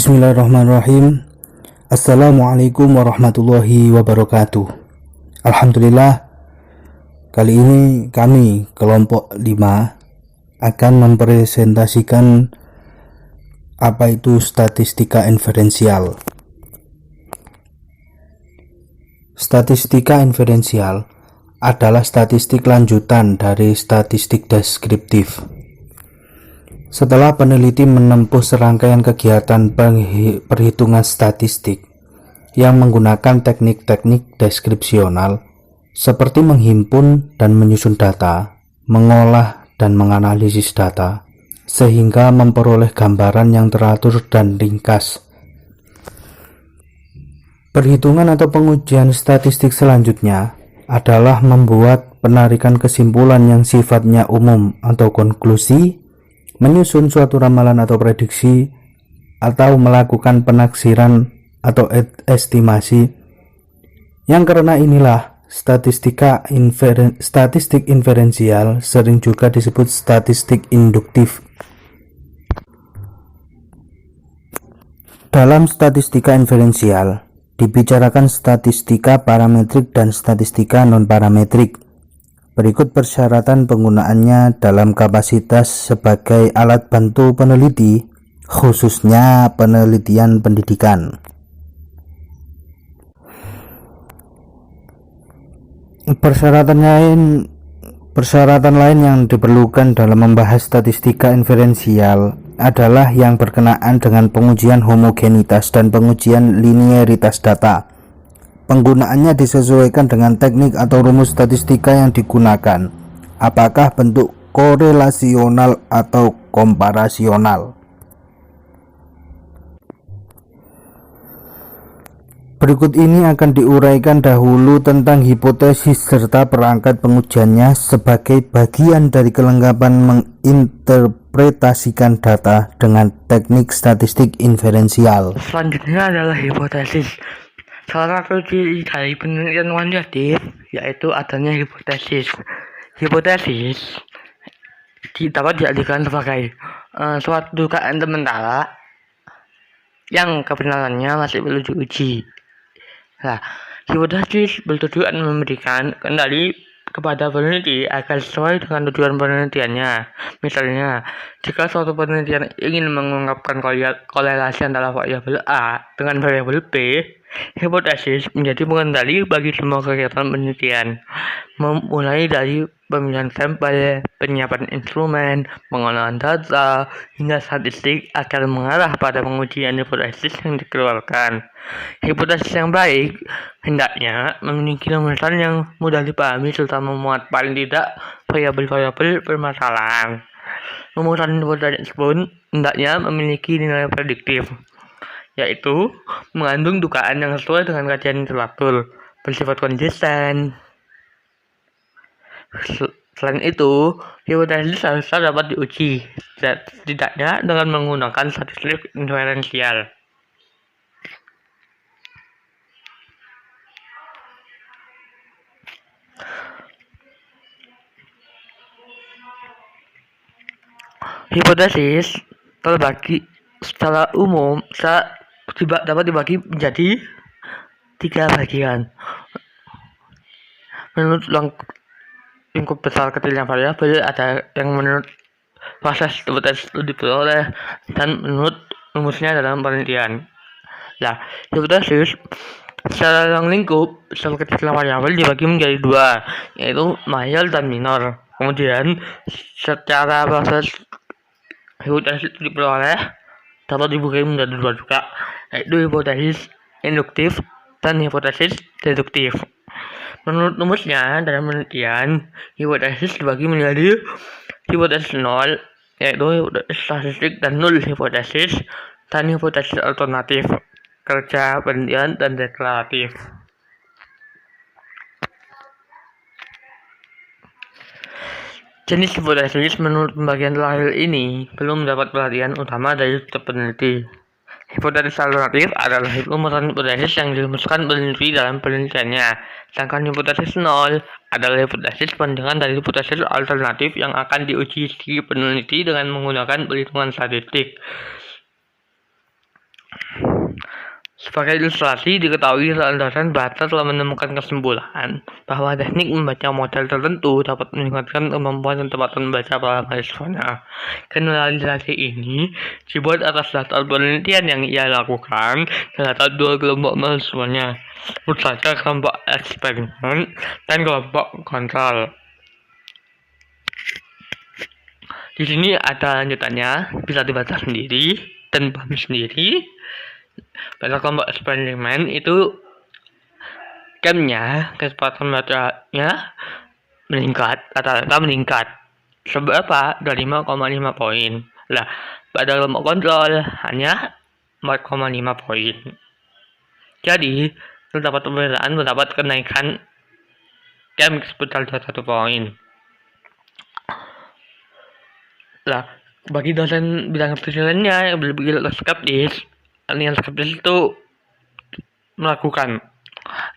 Bismillahirrahmanirrahim. Assalamualaikum warahmatullahi wabarakatuh. Alhamdulillah, kali ini kami kelompok 5 akan mempresentasikan apa itu statistika inferensial. Statistika inferensial adalah statistik lanjutan dari statistik deskriptif. Setelah peneliti menempuh serangkaian kegiatan perhitungan statistik yang menggunakan teknik-teknik deskripsional seperti menghimpun dan menyusun data, mengolah dan menganalisis data, sehingga memperoleh gambaran yang teratur dan ringkas. Perhitungan atau pengujian statistik selanjutnya adalah membuat penarikan kesimpulan yang sifatnya umum atau konklusi, menyusun suatu ramalan atau prediksi, atau melakukan penaksiran atau estimasi. Yang karena inilah statistik inferensial sering juga disebut statistik induktif. Dalam statistika inferensial dibicarakan statistika parametrik dan statistika non-parametrik. Berikut persyaratan penggunaannya dalam kapasitas sebagai alat bantu peneliti, khususnya penelitian pendidikan. Persyaratan lain yang diperlukan dalam membahas statistika inferensial adalah yang berkenaan dengan pengujian homogenitas dan pengujian linearitas data. Penggunaannya disesuaikan dengan teknik atau rumus statistika yang digunakan, apakah bentuk korelasional atau komparasional. Berikut ini akan diuraikan dahulu tentang hipotesis serta perangkat pengujiannya sebagai bagian dari kelengkapan menginterpretasikan data dengan teknik statistik inferensial. Selanjutnya adalah hipotesis. Salah satu ciri dari penelitian kuantitatif yaitu adanya hipotesis. Hipotesis dapat diartikan sebagai suatu dugaan sementara yang kebenarannya masih perlu diuji. Nah, hipotesis bertujuan memberikan kendali kepada peneliti agar sesuai dengan tujuan penelitiannya. Misalnya, jika suatu penelitian ingin mengungkapkan korelasi antara variabel A dengan variabel B, hipotesis menjadi pengendali bagi semua kegiatan penelitian, mulai dari pemilihan sampel, penyiapan instrumen, pengolahan data, hingga statistik agar mengarah pada pengujian hipotesis yang dikeluarkan. Hipotesis yang baik hendaknya memiliki rumusan yang mudah dipahami serta memuat paling tidak variabel-variabel permasalahan. Rumusan hipotesis pun hendaknya memiliki nilai prediktif, yaitu mengandung dugaan yang sesuai dengan kajian teratur, bersifat konsisten. Selain itu, hipotesis harusnya dapat diuji, setidaknya dengan menggunakan statistik inferensial. Hipotesis terbagi secara umum dapat dibagi menjadi 3 bagian. Menurut lingkup besar kecilnya variabel, ada yang menurut proses hipotesis itu diperoleh, dan menurut rumusnya dalam penelitian. Nah, hipotesis secara lingkup besar kecilnya variabel dibagi menjadi 2, yaitu mayor dan minor. Kemudian secara proses hipotesis itu diperoleh dapat dibagi menjadi 2 juga, yaitu hipotesis induktif dan hipotesis deduktif. Menurut rumusnya dalam penelitian, hipotesis dibagi menjadi hipotesis 0, yaitu hipotesis statistik, dan 0 hipotesis, dan hipotesis alternatif, kerja penelitian, dan deklaratif. Jenis hipotesis menurut pembagian terakhir ini belum mendapat perhatian utama dari setiap peneliti. Hipotesis alternatif adalah rumusan hipotesis yang dirumuskan peneliti dalam penelitiannya, sedangkan hipotesis 0 adalah hipotesis pandangan dari hipotesis alternatif yang akan diuji si peneliti dengan menggunakan perhitungan statistik. Sebagai ilustrasi, diketahui landasan bahasa telah menemukan kesimpulan bahwa teknik membaca model tertentu dapat meningkatkan kemampuan dan kecepatan membaca para mahasiswanya. Generalisasi ini dibuat atas dasar penelitian yang ia lakukan terhadap dua kelompok mahasiswanya, tentu saja kelompok eksperimen dan kelompok kontrol. Di sini ada lanjutannya, bisa dibaca sendiri dan paham sendiri. Pada kelompok eksperimen itu gamenya, kecepatan bacanya meningkat, rata-rata meningkat. Seberapa? Dari 5,5 poin. Lah, pada kelompok kontrol hanya 4,5 poin. Jadi, terdapat perbedaan mendapat kenaikan gam sebesar 21 poin. Lah, bagi dosen bidang lainnya yang berpikir skeptis, yang skeptis itu melakukan,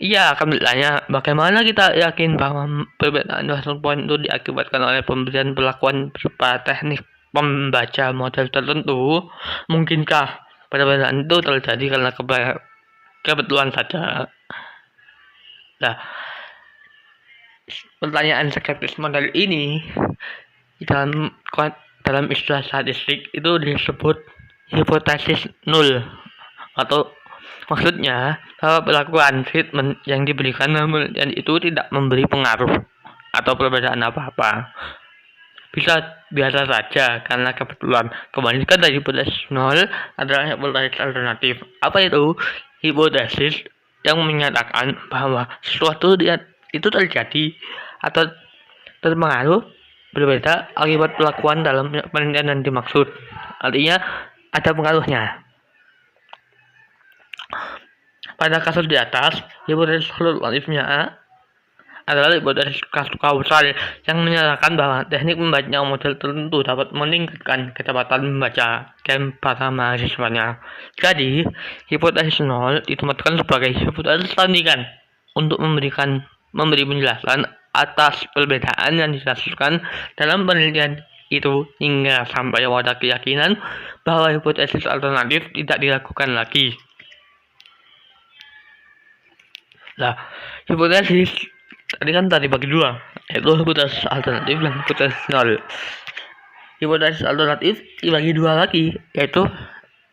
ia akan bertanya bagaimana kita yakin bahwa perbedaan 21 poin itu diakibatkan oleh pemberian perlakuan berupa teknik membaca model tertentu. Mungkinkah perbedaan itu terjadi karena kebetulan saja? Nah, pertanyaan skeptis model ini dalam istilah statistik itu disebut hipotesis nul, atau maksudnya bahwa perlakuan treatment yang diberikan dan itu tidak memberi pengaruh atau perbedaan apa-apa, bisa biasa saja karena kebetulan. Kebalikan dari hipotesis nol adalah hipotesis alternatif. Apa itu? Hipotesis yang menyatakan bahwa sesuatu itu terjadi atau terpengaruh berbeda akibat perlakuan dalam penelitian yang dimaksud. Artinya ada pengaruhnya. Pada kasus di atas, hipotesis alternatifnya adalah hipotesis kausal yang menyatakan bahwa teknik membaca model tertentu dapat meningkatkan kecepatan membaca game para mahasiswanya. Jadi, hipotesis nol ditempatkan sebagai hipotesis tandingan untuk memberi penjelasan atas perbedaan yang dihasilkan dalam penelitian itu hingga sampai pada keyakinan bahwa hipotesis alternatif tidak dilakukan lagi. Nah, hipotesis tadi bagi dua, yaitu hipotesis alternatif dan hipotesis nol. Hipotesis alternatif dibagi dua lagi, yaitu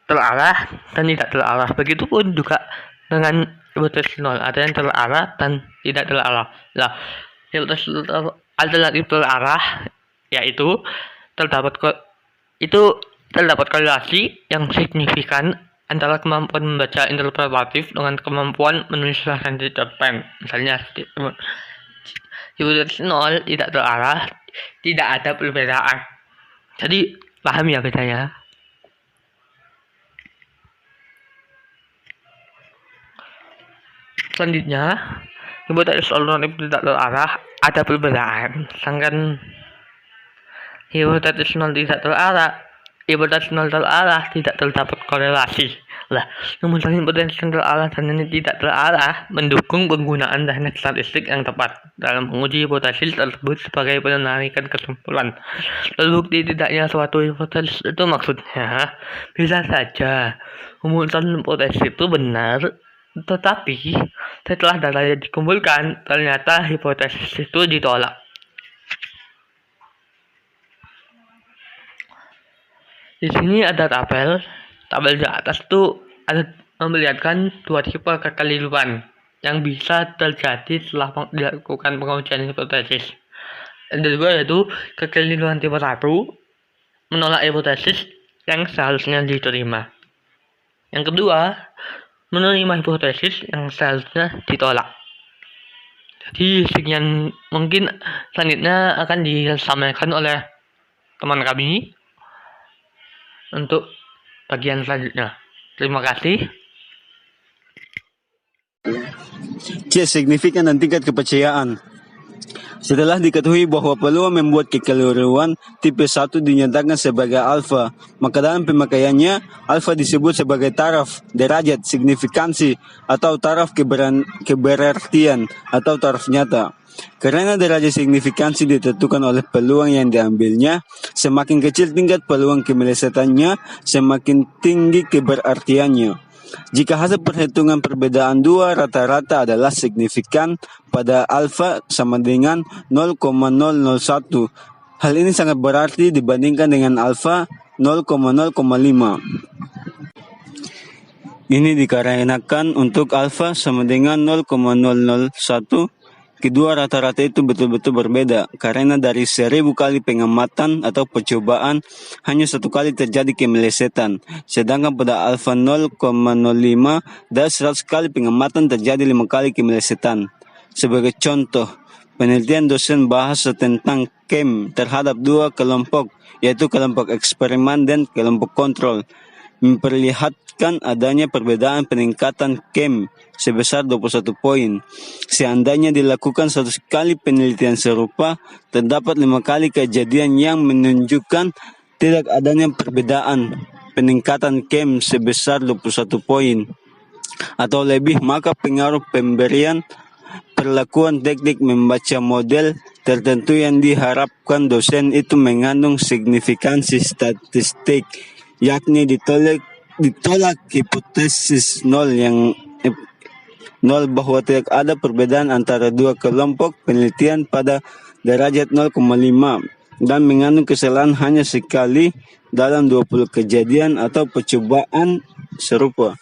terarah dan tidak terarah. Begitupun juga dengan hipotesis nol, ada yang terarah dan tidak terarah. Nah, hipotesis alternatif terarah yaitu terdapat korelasi yang signifikan antara kemampuan membaca interpretatif dengan kemampuan menulis tulisan di cerpen. Misalnya hipotesis nol tidak terarah, tidak ada perbedaan. Jadi paham ya bedanya? Selanjutnya, hipotesis alternatif tidak terarah ada perbedaan. Sedangkan hipotesis nol tidak terarah, hipotesis nol terarah tidak terdapat korelasi. Lah, kemudian hipotesis terarah dan ini tidak terarah mendukung penggunaan teknik statistik yang tepat dalam menguji hipotesis tersebut sebagai penarikan kesimpulan. Terbukti tidaknya suatu hipotesis itu maksudnya bisa saja rumusan hipotesis itu benar, tetapi setelah datanya dikumpulkan ternyata hipotesis itu ditolak. Di sini ada tabel di atas itu ada memperlihatkan dua tipe kekeliruan yang bisa terjadi setelah dilakukan pengujian hipotesis. Yang kedua yaitu kekeliruan tipe 1, menolak hipotesis yang seharusnya diterima. Yang kedua, menerima hipotesis yang seharusnya ditolak. Jadi sekian, mungkin selanjutnya akan disampaikan oleh teman kami untuk bagian selanjutnya. Terima kasih. C. Signifikan dan tingkat kepercayaan. Setelah diketahui bahwa peluang membuat kekeliruan tipe 1 dinyatakan sebagai alfa, maka dalam pemakaiannya, alfa disebut sebagai taraf, derajat, signifikansi, atau taraf keberartian, atau taraf nyata. Karena derajat signifikansi ditentukan oleh peluang yang diambilnya, semakin kecil tingkat peluang kemelesetannya, semakin tinggi keberartiannya. Jika hasil perhitungan perbedaan dua rata-rata adalah signifikan pada alfa sama dengan 0,001, hal ini sangat berarti dibandingkan dengan alfa 0,005. Ini dikarenakan untuk alfa sama dengan 0,001, kedua rata-rata itu betul-betul berbeda, karena dari 1000 kali pengamatan atau percobaan, hanya 1 kali terjadi kemelesetan. Sedangkan pada alfa 0,05, dari 100 kali pengamatan terjadi 5 kali kemelesetan. Sebagai contoh, penelitian dosen bahasa tentang KEM terhadap 2 kelompok, yaitu kelompok eksperimen dan kelompok kontrol, memperlihatkan adanya perbedaan peningkatan KEM sebesar 21 poin. Seandainya dilakukan 100 kali penelitian serupa, terdapat 5 kali kejadian yang menunjukkan tidak adanya perbedaan peningkatan KEM sebesar 21 poin atau lebih, maka pengaruh pemberian perlakuan teknik membaca model tertentu yang diharapkan dosen itu mengandung signifikansi statistik, yakni ditolak hipotesis nol bahwa tidak ada perbedaan antara dua kelompok penelitian pada derajat 0,5 dan mengandung kesalahan hanya sekali dalam 20 kejadian atau percobaan serupa.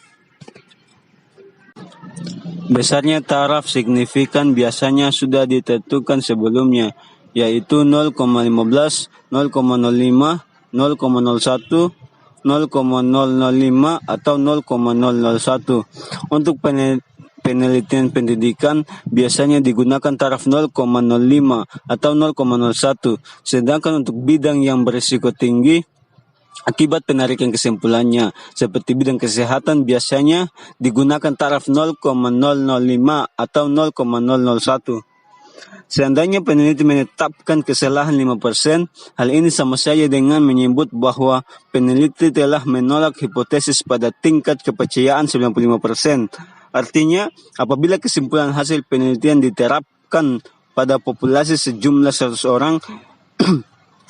Besarnya taraf signifikan biasanya sudah ditentukan sebelumnya, yaitu 0,15, 0,05, 0,01, 0,005 atau 0,001. Untuk penelitian pendidikan biasanya digunakan taraf 0,05 atau 0,01, sedangkan untuk bidang yang berisiko tinggi akibat penarikan kesimpulannya, seperti bidang kesehatan, biasanya digunakan taraf 0,005 atau 0,001. Seandainya peneliti menetapkan kesalahan 5%, hal ini sama saja dengan menyebut bahwa peneliti telah menolak hipotesis pada tingkat kepercayaan 95%. Artinya, apabila kesimpulan hasil penelitian diterapkan pada populasi sejumlah 100 orang,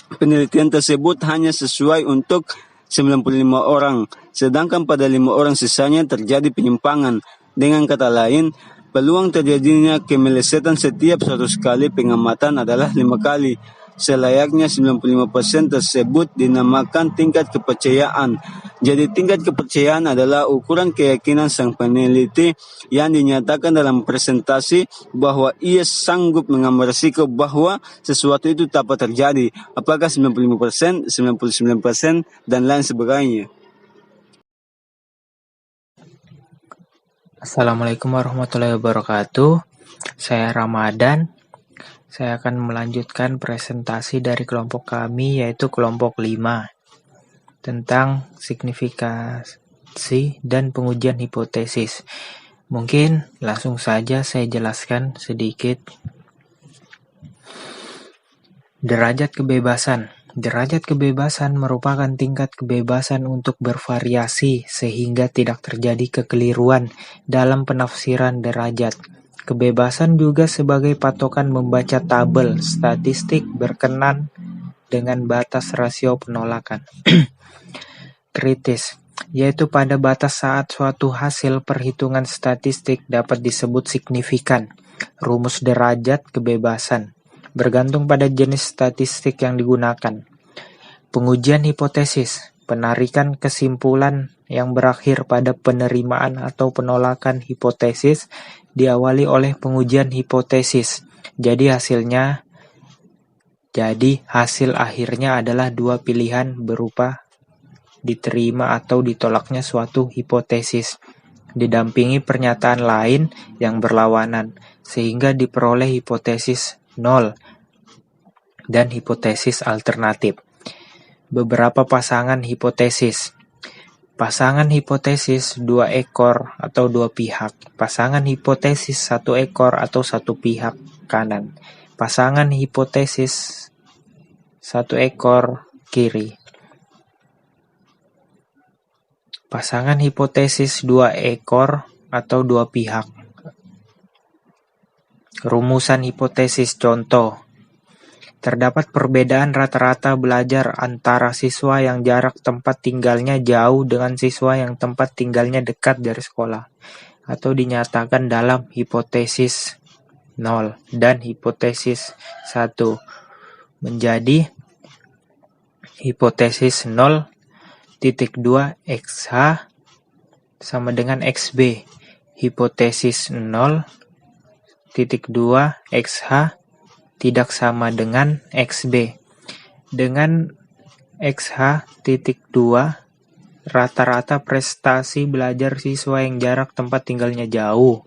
penelitian tersebut hanya sesuai untuk 95 orang, sedangkan pada 5 orang sisanya terjadi penyimpangan. Dengan kata lain, peluang terjadinya kemelesetan setiap 100 kali pengamatan adalah 5 kali. Selayaknya 95% tersebut dinamakan tingkat kepercayaan. Jadi tingkat kepercayaan adalah ukuran keyakinan sang peneliti yang dinyatakan dalam presentasi bahwa ia sanggup mengambil risiko bahwa sesuatu itu dapat terjadi. Apakah 95%, 99%, dan lain sebagainya. Assalamualaikum warahmatullahi wabarakatuh. Saya Ramadan. Saya akan melanjutkan presentasi dari kelompok kami, yaitu kelompok 5, tentang signifikasi dan pengujian hipotesis. Mungkin langsung saja saya jelaskan sedikit. Derajat kebebasan. Derajat kebebasan merupakan tingkat kebebasan untuk bervariasi sehingga tidak terjadi kekeliruan dalam penafsiran derajat. Kebebasan juga sebagai patokan membaca tabel statistik berkenan dengan batas rasio penolakan. Kritis, yaitu pada batas saat suatu hasil perhitungan statistik dapat disebut signifikan. Rumus derajat kebebasan bergantung pada jenis statistik yang digunakan. Pengujian hipotesis, penarikan kesimpulan yang berakhir pada penerimaan atau penolakan hipotesis diawali oleh pengujian hipotesis. Jadi hasil akhirnya adalah dua pilihan berupa diterima atau ditolaknya suatu hipotesis, didampingi pernyataan lain yang berlawanan, sehingga diperoleh hipotesis 0 dan hipotesis alternatif. Beberapa pasangan hipotesis. Pasangan hipotesis 2 ekor atau 2 pihak. Pasangan hipotesis 1 ekor atau 1 pihak kanan. Pasangan hipotesis 1 ekor kiri. Pasangan hipotesis 2 ekor atau 2 pihak. Rumusan hipotesis contoh. Terdapat perbedaan rata-rata belajar antara siswa yang jarak tempat tinggalnya jauh dengan siswa yang tempat tinggalnya dekat dari sekolah, atau dinyatakan dalam hipotesis 0 dan hipotesis 1 menjadi hipotesis 0.2 XH sama dengan XB. Hipotesis 0.2 XH tidak sama dengan XB. Dengan XH.2 rata-rata prestasi belajar siswa yang jarak tempat tinggalnya jauh.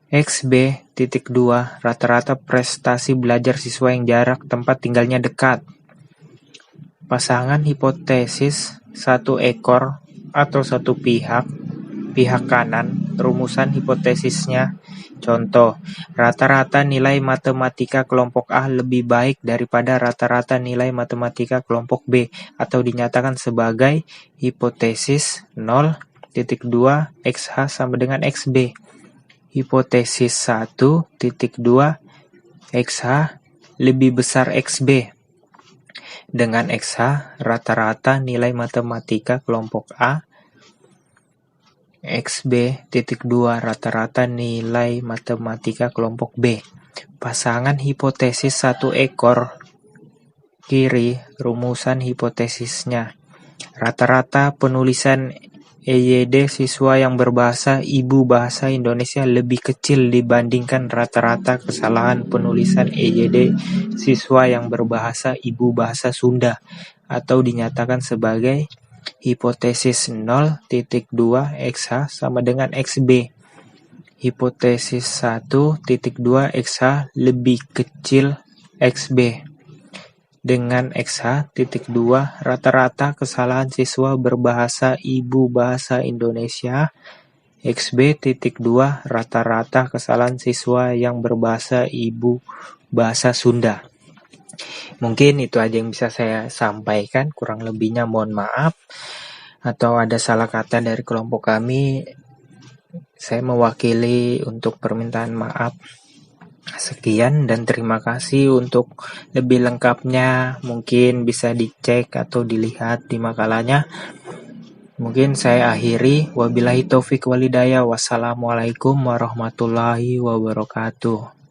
XB.2 rata-rata prestasi belajar siswa yang jarak tempat tinggalnya dekat. Pasangan hipotesis satu ekor atau satu pihak kanan, rumusan hipotesisnya. Contoh, rata-rata nilai matematika kelompok A lebih baik daripada rata-rata nilai matematika kelompok B, atau dinyatakan sebagai hipotesis 0.2 XH sama dengan XB. Hipotesis 1.2 XH lebih besar XB. Dengan XH, rata-rata nilai matematika kelompok A, XB.2 rata-rata nilai matematika kelompok B. Pasangan hipotesis satu ekor kiri, rumusan hipotesisnya. Rata-rata penulisan EYD siswa yang berbahasa ibu bahasa Indonesia lebih kecil dibandingkan rata-rata kesalahan penulisan EYD siswa yang berbahasa ibu bahasa Sunda, atau dinyatakan sebagai hipotesis 0.2 XH sama dengan XB. Hipotesis 1.2 XH lebih kecil XB. Dengan XH.2 rata-rata kesalahan siswa berbahasa ibu bahasa Indonesia. XB.2 rata-rata kesalahan siswa yang berbahasa ibu bahasa Sunda. Mungkin itu aja yang bisa saya sampaikan, kurang lebihnya mohon maaf. Atau ada salah kata dari kelompok kami, saya mewakili untuk permintaan maaf. Sekian dan terima kasih. Untuk lebih lengkapnya mungkin bisa dicek atau dilihat di makalahnya. Mungkin saya akhiri. Wabillahi taufik walhidayah. Wassalamualaikum warahmatullahi wabarakatuh.